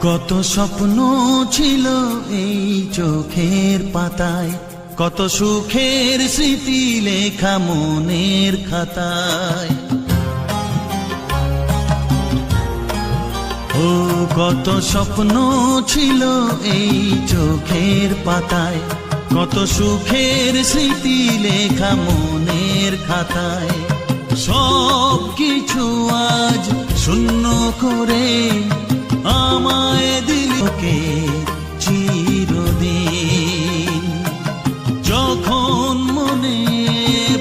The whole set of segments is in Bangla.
কত স্বপ্ন ছিল এই চোখের পাতায়, কত সুখের স্মৃতি লেখা মনের খাতায়। ও কত স্বপ্ন ছিল এই চোখের পাতায়, কত সুখের স্মৃতি লেখা মনের খাতায়। সব কিছু আজ শূন্য করে আমায় দিলকে চিরদিন। যখন মনে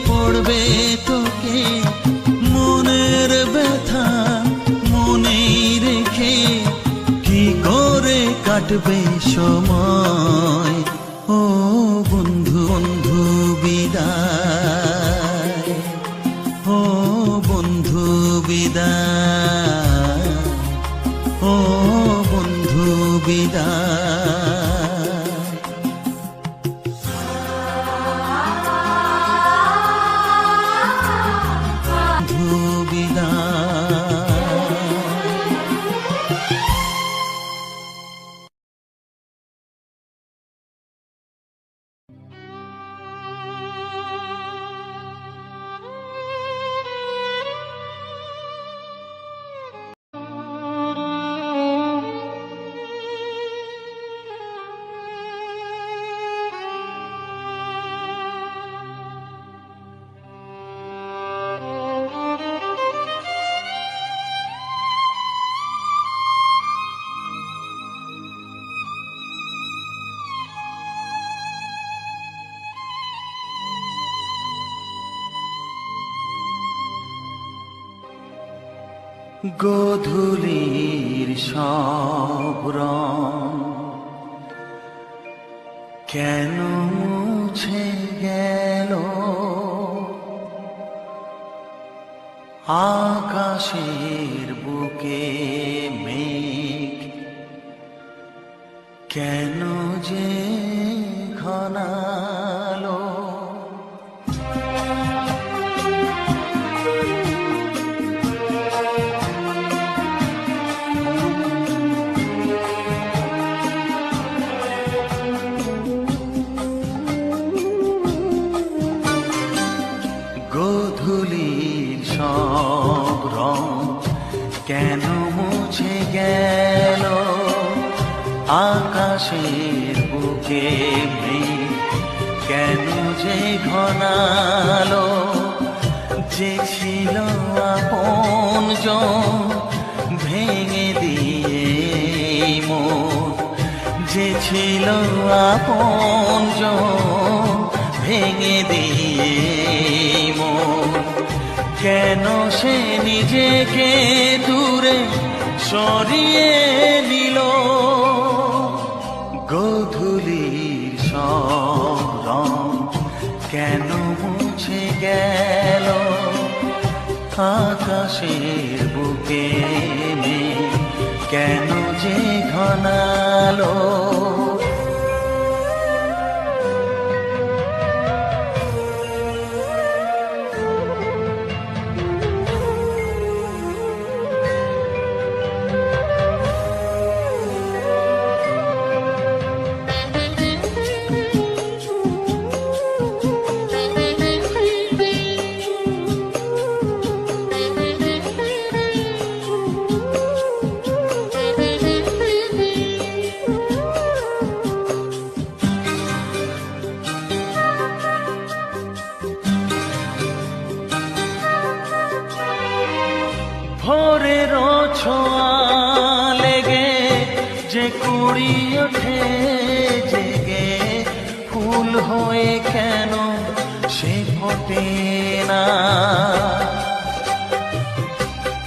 পড়বে তোকে, মনের ব্যথা মনেই রেখে কি করে কাটবে সময়। ও বন্ধু বন্ধু বিদায়, ও বন্ধু বিদায়, ও বন্ধু বিদায়। বন্ধু বিদায়। গোধূলির সব রং কেন মুছে গেল, আকাশের বুকে মেঘ কেন যে ঘনালো। গোধূলির সব রং কেন মুছে গেল, আকাশের বুকে মেঘ কেন যে ঘনালো। যে ছিল আপনজন ভেঙে দিয়ে মন, যে ছিল আপনজন ভেঙে দিয়ে মন, কেন সে নিজেকে দূরে সরিয়ে নিল। গোধূলির সব রং কেন মুছে গেল, আকাশের বুকে মেঘ কেন যে ঘনালো। ভোরের ছোঁয়া লেগে যে কুড়ি ওঠে জেগে, ফুল হয়ে কেন সে ফোটে না।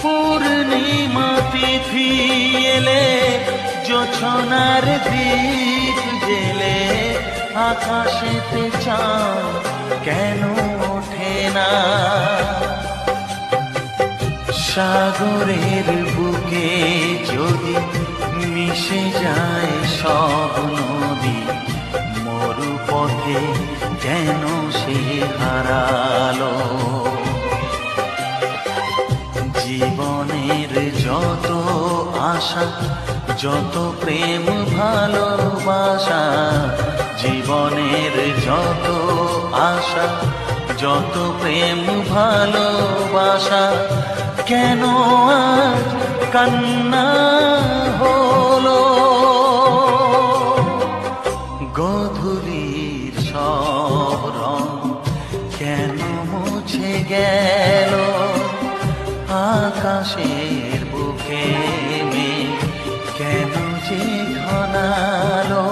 পূর্ণিমা তিথি এলে জোছনার দীপ জেলে, আকাশেতে চাঁদ কেন ওঠে না। সাগরের বুকে যদি মিশে যায় সব নদী, মরুপথে কেন সে হারালো। জীবনের যত আশা যত প্রেম ভালোবাসা, জীবনের যত আশা, যত প্রেম ভালোবাসা, কেন আজ কান্না হলো? গধূলির সব রং কেন মুছে গেল? আকাশের বুকে মেঘ কেন যে ঘনালো?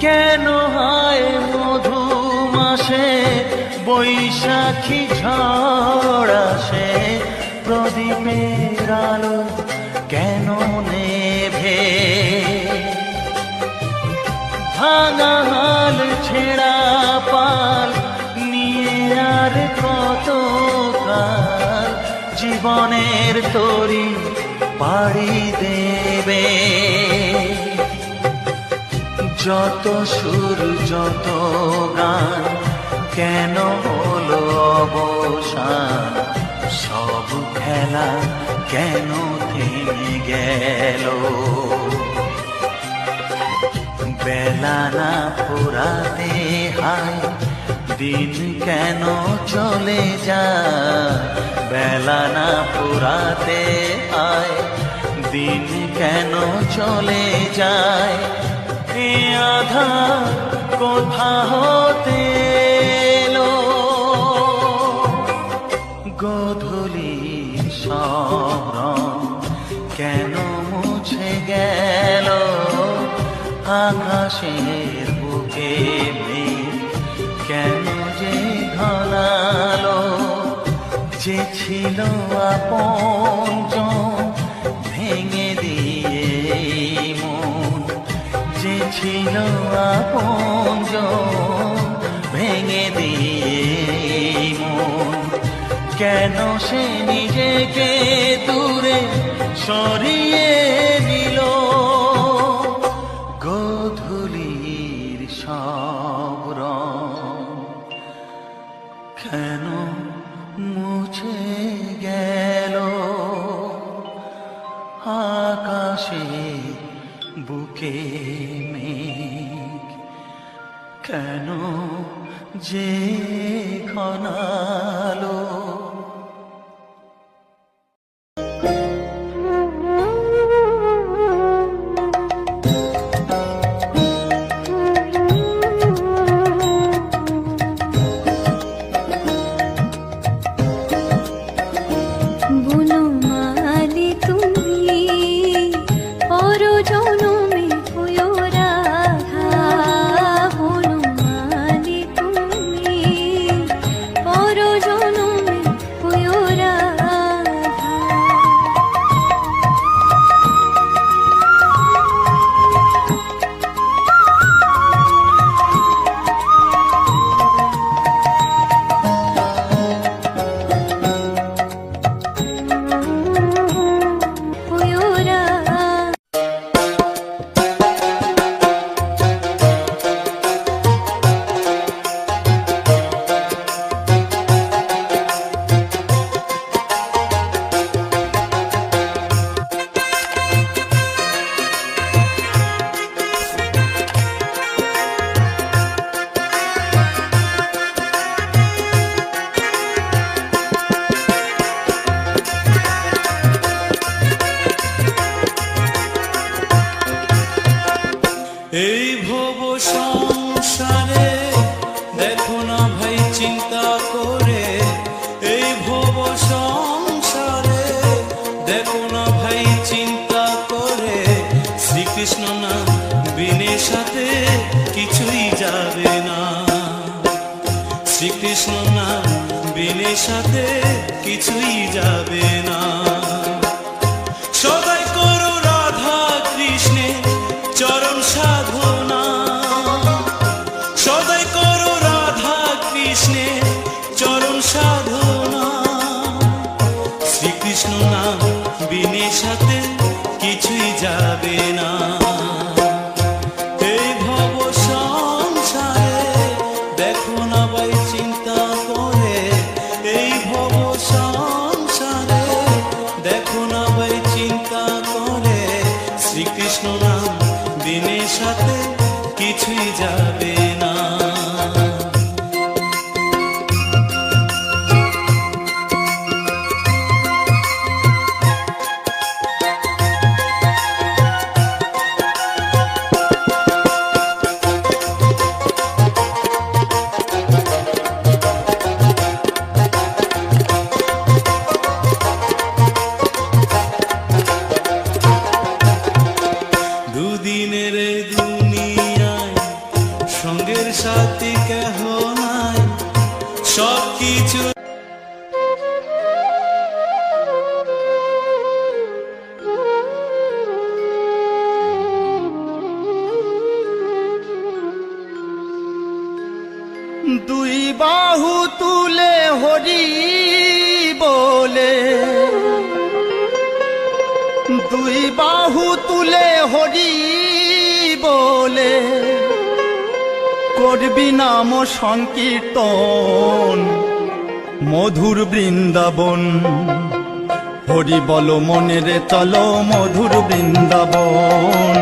কেন হয় মধু মাসে বৈশাখী ঝড় আসে? প্রদীপের আলো কেন নেভে? ভাঙা হাল ছেঁড়া পাল নিয়ে আর কত কাল জীবনের তরি পাড়ি দেবে? যত সুর যত গান কেন হলো অবসান? সব খেলা কেন থেমে গেল? বেলা না ফুরাতে হায় দিন কেন চলে যায়? বেলা না ফুরাতে হায় দিন কেন চলে যায়? এ আধার কোথা হতে এলো? গধূলির সব রং কেন মুছে গেল? আকাশের বুকে মেঘ কেন যে ঘনালো? যে ছিল আপনজন ভেঙে দিয়ে মন, যে ছিল আপনজন ভেঙে দিয়ে মন, কেন সে নিজেকে দূরে সরিয়ে নিল? গধূলির সব রং কেন মুছে গেল? আকাশে বুকে মেঘ কেন যে ঘনালো? এই ভব সংসারে দেখো না ভাই চিন্তা করে, এই ভব সংসারে দেখো না ভাই চিন্তা করে, শ্রীকৃষ্ণ না বিনে সাথে কিছুই যাবে না, শ্রীকৃষ্ণ না বিনে সাথে কিছুই যাবে না। সদাই করো রাধা কৃষ্ণের চরণ সাধনা। শ্রীকৃষ্ণ নাম বিনে সাথে কিছুই যাবে না। এই ভব সংসারে দেখো না ভাই চিন্তা করে, এই ভব সংসারে দেখো না ভাই চিন্তা করে, শ্রীকৃষ্ণ নাম বিনে সাথে কিছুই যাবে না। দুদিনের এই দুনিয়ায় সঙ্গের সাথী কেহ নাই, সব কিছু দুই বাহু তুলে হরি বলে, দুই বাহু তুলে হরি বলে, করবি নাম সংকীর্তন মধুর বৃন্দাবন। হরি বল মনে রে চলো মধুর বৃন্দাবন,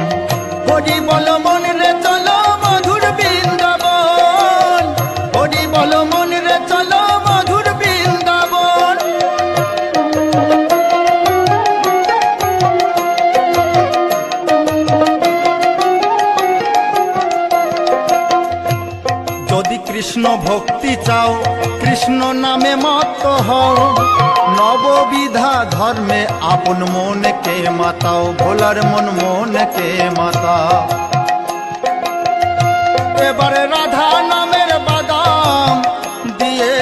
হরি বল মনে রে চলো মধুর বৃন্দাবন, হরি বল মনে রে চলো মধুর বৃন্দাবন। যদি কৃষ্ণ ভক্তি চাও কৃষ্ণ নামে মত্ত হও, নববিধা ধর্মে আপন মনকে মাতাও, ভোলার মন মনকে মাতাও। এবারে রাধা নামের বাদাম দিয়ে,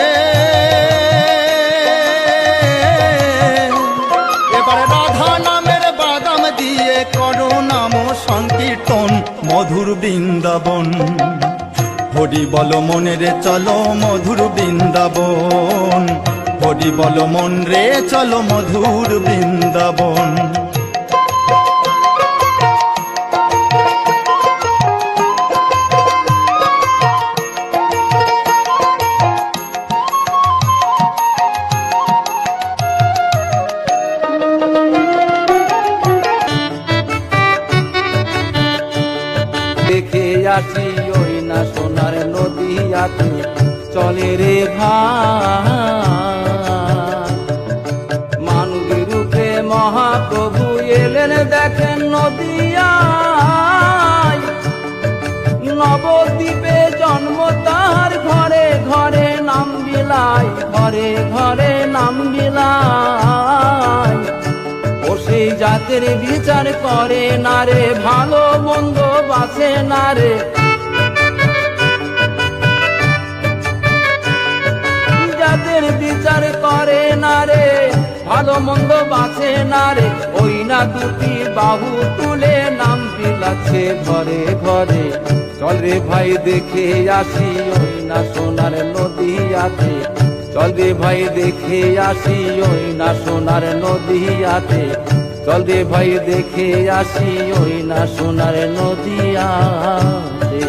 এবারে রাধা নামের বাদাম দিয়ে করো নাম সংকীর্তন মধুর বৃন্দাবন। হরি বল মনে রে চলো মধুর বৃন্দাবন, হরি বল মন রে চলো মধুর বৃন্দাবন। দেখে আসি ওই না সোনার নদীয়াতে চলে রে ভাই, মানবী রূপে মহাপ্রভু এলেন দেখেন নদীয়ায়। নবদ্বীপে জন্ম তার, ঘরে ঘরে নাম বিলায়, ঘরে ঘরে নাম বিলায়। ও সেই জাতের বিচার করে না রে, ভালো মন্দ বাঁচে না রে, জাতের বিচার করে না রে, ভালো মন্দ বাঁচে না রে। ওই না দুটি বাহু তুলে নাম বিলাচ্ছে ঘরে ঘরে, চল রে ভাই দেখে আসি ওই না সোনার নদীয়াতে, চল রে ভাই দেখে আসি ওই না সোনার নদীয়াতে, চল রে ভাই দেখে আসি ওই না সোনার নদীয়াতে।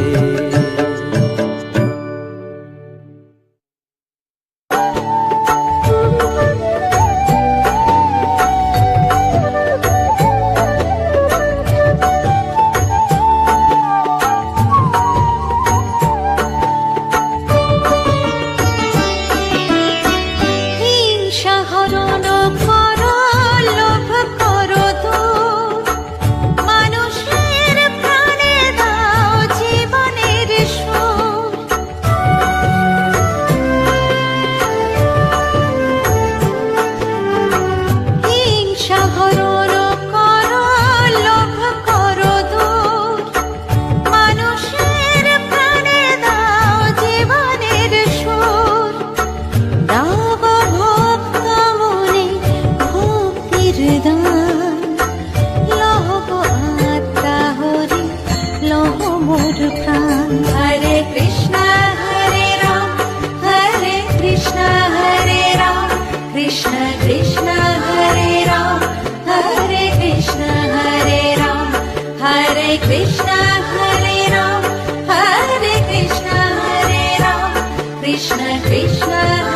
মানুষের প্রাণে দাও জীবনের कृष्ण कृष्ण हरे राम हरे कृष्ण हरे राम हरे कृष्ण हरे राम हरे कृष्ण हरे राम कृष्ण कृष्ण